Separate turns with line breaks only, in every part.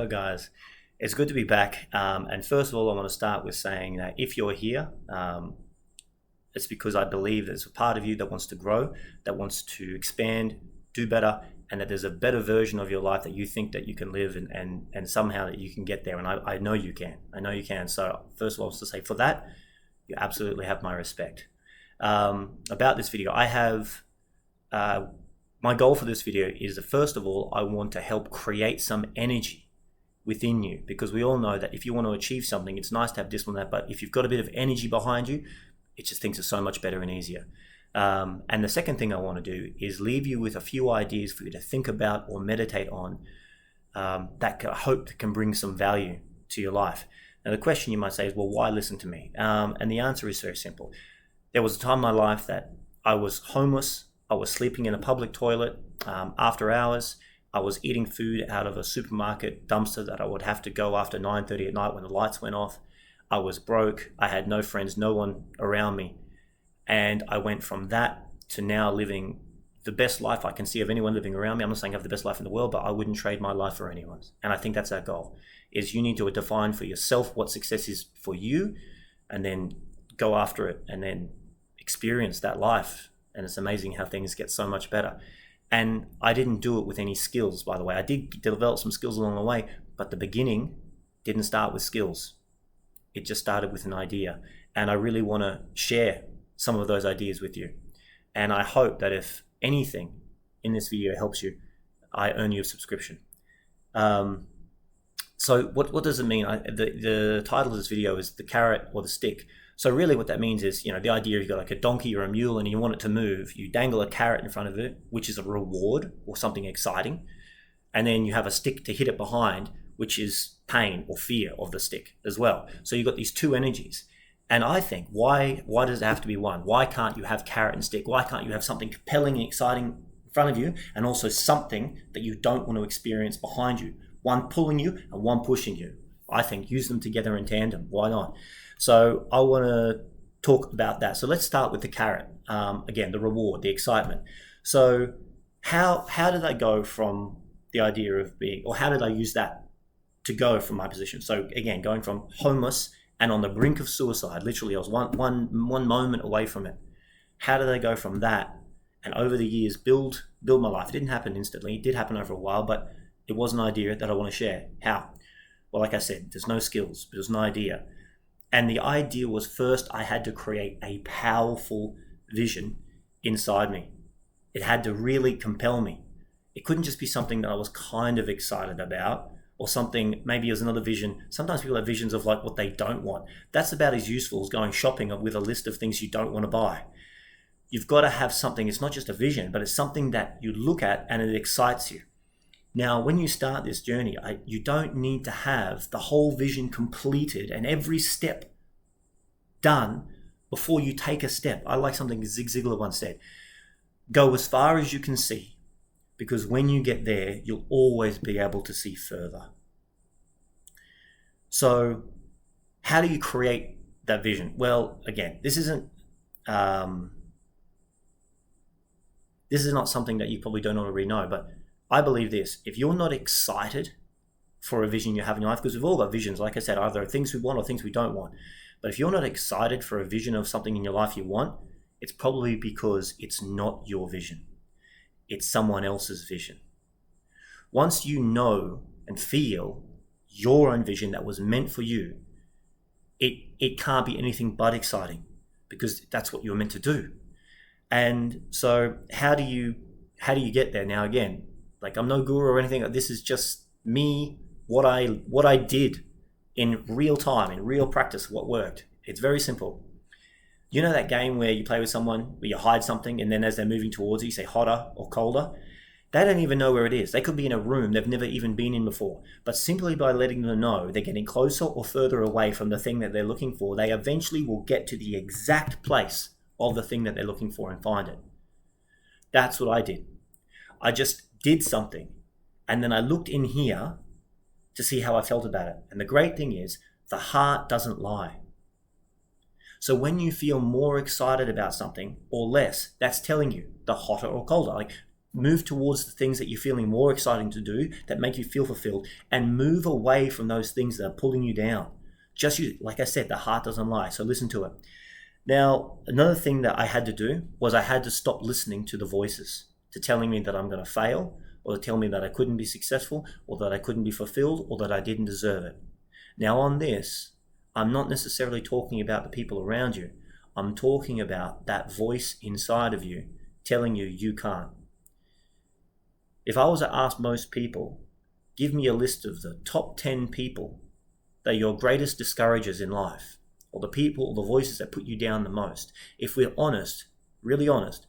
Hello, guys. It's good to be back. And first of all, I want to start with saying that if you're here, it's because I believe there's a part of you that wants to grow, that wants to expand, do better, and that there's a better version of your life that you think that you can live and somehow that you can get there. And I know you can. I know you can. So first of all, to say for that, you absolutely have my respect. About this video, I have my goal for this video is that first of all, I want to help create some energy within you, because we all know that if you want to achieve something, it's nice to have discipline, but if you've got a bit of energy behind you, it just things are so much better and easier. And the second thing I want to do is leave you with a few ideas for you to think about or meditate on that I hope can bring some value to your life. Now, the question you might say is, well, why listen to me? And the answer is very simple. There was a time in my life that I was homeless. I was sleeping in a public toilet after hours. I was eating food out of a supermarket dumpster that I would have to go after 9:30 at night when the lights went off. I was broke. I had no friends, no one around me. And I went from that to now living the best life I can see of anyone living around me. I'm not saying I have the best life in the world, but I wouldn't trade my life for anyone's. And I think that's our goal, is you need to define for yourself what success is for you and then go after it and then experience that life. And it's amazing how things get so much better. And I didn't do it with any skills, by the way. I did develop some skills along the way, but the beginning didn't start with skills. It just started with an idea. And I really want to share some of those ideas with you. And I hope that if anything in this video helps you, I earn you a subscription. So what does it mean? The title of this video is The Carrot or the Stick. So really what that means is, the idea you've got like a donkey or a mule and you want it to move, you dangle a carrot in front of it, which is a reward or something exciting. And then you have a stick to hit it behind, which is pain or fear of the stick as well. So you've got these two energies. And I think, why does it have to be one? Why can't you have carrot and stick? Why can't you have something compelling and exciting in front of you and also something that you don't want to experience behind you? One pulling you and one pushing you. I think use them together in tandem. Why not? So I want to talk about that. So let's start with the carrot. Again, the reward, the excitement. So how did I go from the idea of being, or how did I use that to go from my position? So again, going from homeless and on the brink of suicide, literally I was one moment away from it. How did I go from that and over the years build my life? It didn't happen instantly. It did happen over a while, but it was an idea that I want to share. How? Well, like I said, there's no skills, but there's an idea. And the idea was, first I had to create a powerful vision inside me. It had to really compel me. It couldn't just be something that I was kind of excited about, or something, maybe it was another vision. Sometimes people have visions of like what they don't want. That's about as useful as going shopping with a list of things you don't want to buy. You've got to have something. It's not just a vision, but it's something that you look at and it excites you. Now, when you start this journey, you don't need to have the whole vision completed and every step done before you take a step. I like something Zig Ziglar once said, go as far as you can see, because when you get there, you'll always be able to see further. So how do you create that vision? Well, again, this is not something that you probably don't already know, but I believe this: if you're not excited for a vision you have in your life, because we've all got visions, like I said, either things we want or things we don't want. But if you're not excited for a vision of something in your life you want, it's probably because it's not your vision. It's someone else's vision. Once you know and feel your own vision that was meant for you, it can't be anything but exciting, because that's what you're meant to do. And so how do you get there? Now, again, like I'm no guru or anything. This is just me, what I did in real time, in real practice, what worked. It's very simple. You know that game where you play with someone, where you hide something, and then as they're moving towards you, you say hotter or colder? They don't even know where it is. They could be in a room they've never even been in before. But simply by letting them know they're getting closer or further away from the thing that they're looking for, they eventually will get to the exact place of the thing that they're looking for and find it. That's what I did. I just did something, and then I looked in here to see how I felt about it. And the great thing is, the heart doesn't lie. So when you feel more excited about something or less, that's telling you the hotter or colder. Like Move towards the things that you're feeling more exciting to do, that make you feel fulfilled, and move away from those things that are pulling you down. Just you, like I said, the heart doesn't lie, so listen to it. Now, another thing that I had to do was I had to stop listening to the voices to telling me that I'm going to fail, or to tell me that I couldn't be successful, or that I couldn't be fulfilled, or that I didn't deserve it. Now on this, I'm not necessarily talking about the people around you. I'm talking about that voice inside of you telling you you can't. If I was to ask most people, give me a list of the top 10 people that are your greatest discouragers in life, or the people, or the voices that put you down the most. If we're honest, really honest,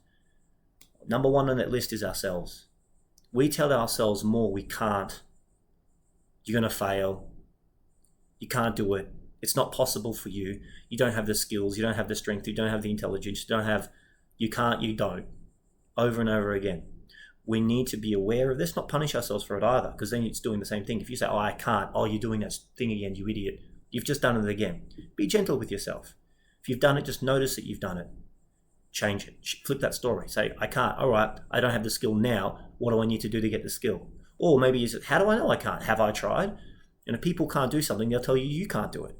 number one on that list is ourselves. We tell ourselves more we can't. You're going to fail. You can't do it. It's not possible for you. You don't have the skills. You don't have the strength. You don't have the intelligence. You can't, you don't. Over and over again. We need to be aware of this, not punish ourselves for it either, because then it's doing the same thing. If you say, oh, I can't, oh, you're doing that thing again, you idiot. You've just done it again. Be gentle with yourself. If you've done it, just notice that you've done it. Change it. Flip that story. Say, I can't. All right, I don't have the skill now. What do I need to do to get the skill? Or maybe you say, how do I know I can't? Have I tried? And if people can't do something, they'll tell you you can't do it.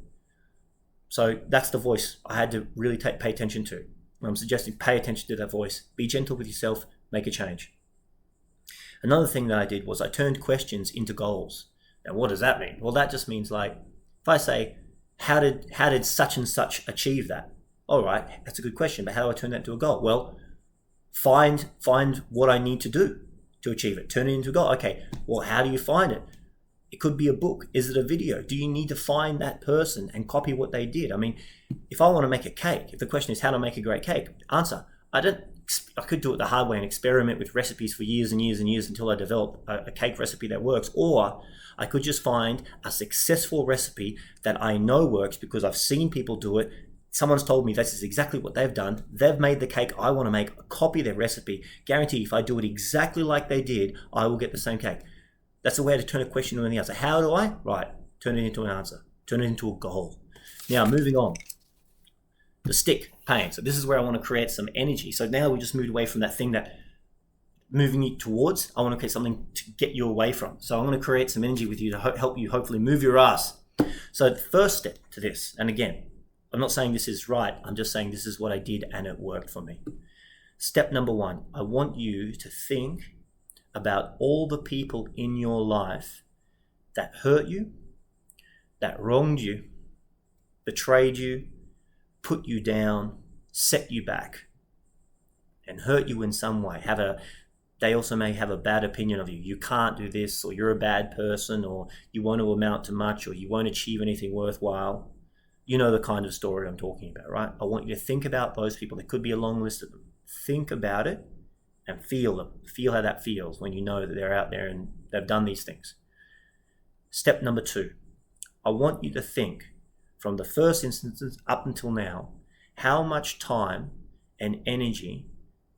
So that's the voice I had to really pay attention to. I'm suggesting pay attention to that voice. Be gentle with yourself. Make a change. Another thing that I did was I turned questions into goals. Now, what does that mean? Well, that just means like, if I say, how did such and such achieve that? All right, that's a good question, but how do I turn that into a goal? Well, find what I need to do to achieve it. Turn it into a goal. Okay, well, how do you find it? It could be a book. Is it a video? Do you need to find that person and copy what they did? I mean, if I want to make a cake, if the question is how to make a great cake, answer, I could do it the hard way and experiment with recipes for years and years and years until I develop a cake recipe that works. Or I could just find a successful recipe that I know works because I've seen people do it. Someone's told me this is exactly what they've done. They've made the cake I want to make. Copy their recipe. Guarantee if I do it exactly like they did, I will get the same cake. That's a way to turn a question into an answer. How do I? Right. Turn it into an answer. Turn it into a goal. Now, moving on. The stick, pain. So this is where I want to create some energy. So now we just moved away from that thing that moving you towards. I want to create something to get you away from. So I want to create some energy with you to help you hopefully move your ass. So the first step to this, and again, I'm not saying this is right. I'm just saying this is what I did and it worked for me. Step number one, I want you to think about all the people in your life that hurt you, that wronged you, betrayed you, put you down, set you back, and hurt you in some way. They also may have a bad opinion of you. You can't do this, or you're a bad person, or you won't amount to much, or you won't achieve anything worthwhile. You know the kind of story I'm talking about, right? I want you to think about those people. There could be a long list of them. Think about it and feel them. Feel how that feels when you know that they're out there and they've done these things. Step number two, I want you to think from the first instances up until now, how much time and energy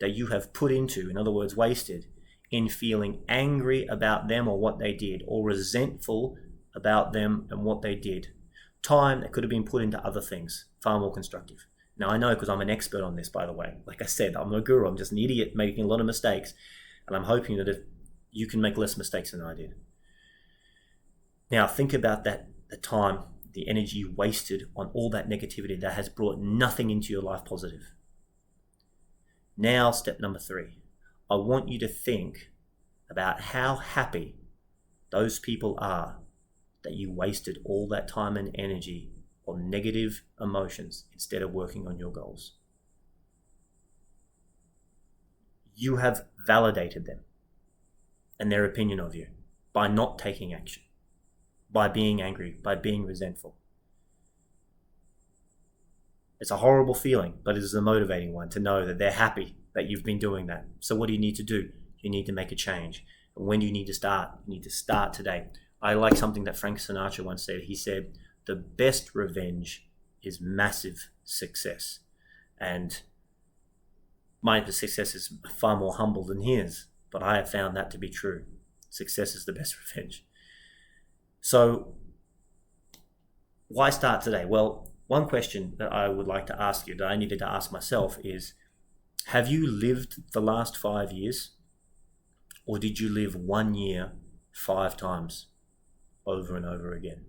that you have put into, in other words, wasted, in feeling angry about them or what they did, or resentful about them and what they did. Time that could have been put into other things, far more constructive. Now, I know because I'm an expert on this, by the way. Like I said, I'm a guru. I'm just an idiot making a lot of mistakes. And I'm hoping that if you can make less mistakes than I did. Now, think about the time, the energy you wasted on all that negativity that has brought nothing into your life positive. Now, step number three. I want you to think about how happy those people are that you wasted all that time and energy on negative emotions instead of working on your goals. You have validated them and their opinion of you by not taking action, by being angry, by being resentful. It's a horrible feeling, but it is a motivating one to know that they're happy that you've been doing that. So what do you need to do? You need to make a change. And when do you need to start? You need to start today. I like something that Frank Sinatra once said. He said, the best revenge is massive success. And my success is far more humble than his, but I have found that to be true. Success is the best revenge. So why start today? Well, one question that I would like to ask you, that I needed to ask myself is, have you lived the last 5 years? Or did you live 1 year 5 times over and over again?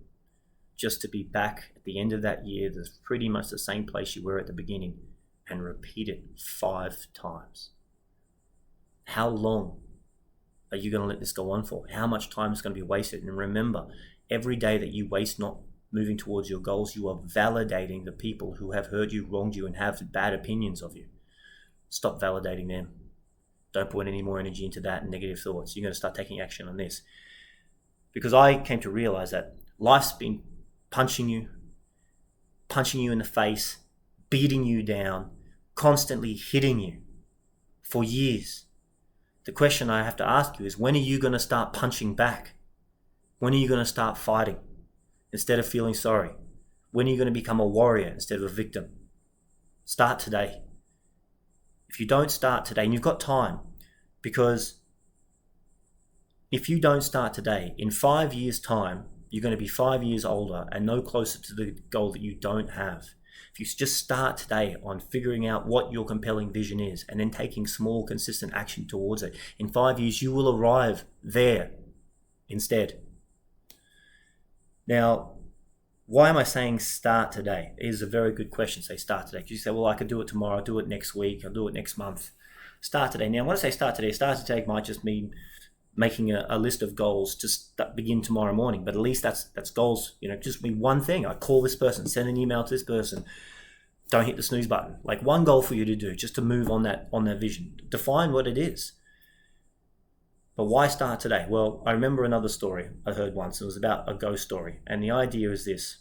Just to be back at the end of that year, there's pretty much the same place you were at the beginning, and repeat it 5 times. How long are you going to let this go on for? How much time is going to be wasted? And remember, every day that you waste not moving towards your goals, you are validating the people who have hurt you, wronged you, and have bad opinions of you. Stop validating them. Don't put any more energy into that and negative thoughts. You're going to start taking action on this. Because I came to realize that life's been punching you in the face, beating you down, constantly hitting you for years. The question I have to ask you is, when are you going to start punching back? When are you going to start fighting instead of feeling sorry? When are you going to become a warrior instead of a victim? Start today. If you don't start today, and you've got time, because if you don't start today, in 5 years' time, you're going to be 5 years older and no closer to the goal that you don't have. If you just start today on figuring out what your compelling vision is and then taking small, consistent action towards it, in 5 years, you will arrive there instead. Now, why am I saying start today? It is a very good question. Say start today. Because you say, well, I could do it tomorrow, I'll do it next week, I'll do it next month. Start today. Now, when I say start today might just mean making a list of goals to begin tomorrow morning, but at least that's goals. Just be one thing. I call this person, send an email to this person, don't hit the snooze button. Like one goal for you to do, just to move on that vision. Define what it is. But why start today? Well, I remember another story I heard once. It was about a ghost story, and the idea is this: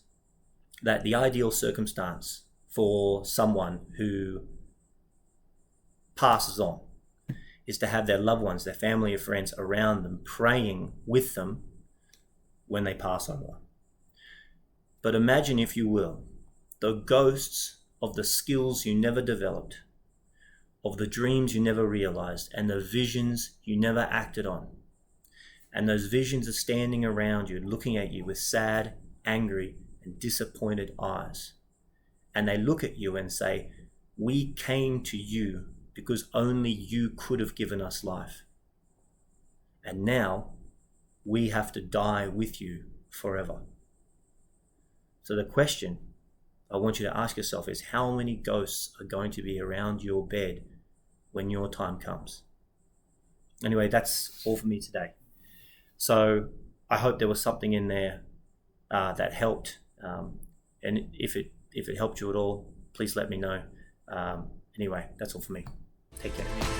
that the ideal circumstance for someone who passes on is to have their loved ones, their family or friends around them, praying with them when they pass over. But imagine, if you will, the ghosts of the skills you never developed, of the dreams you never realized, and the visions you never acted on. And those visions are standing around you, looking at you with sad, angry, and disappointed eyes. And they look at you and say, "We came to you because only you could have given us life. And now we have to die with you forever." So the question I want you to ask yourself is, how many ghosts are going to be around your bed when your time comes? Anyway, that's all for me today. So I hope there was something in there that helped. And if it helped you at all, please let me know. Anyway, that's all for me. Take care.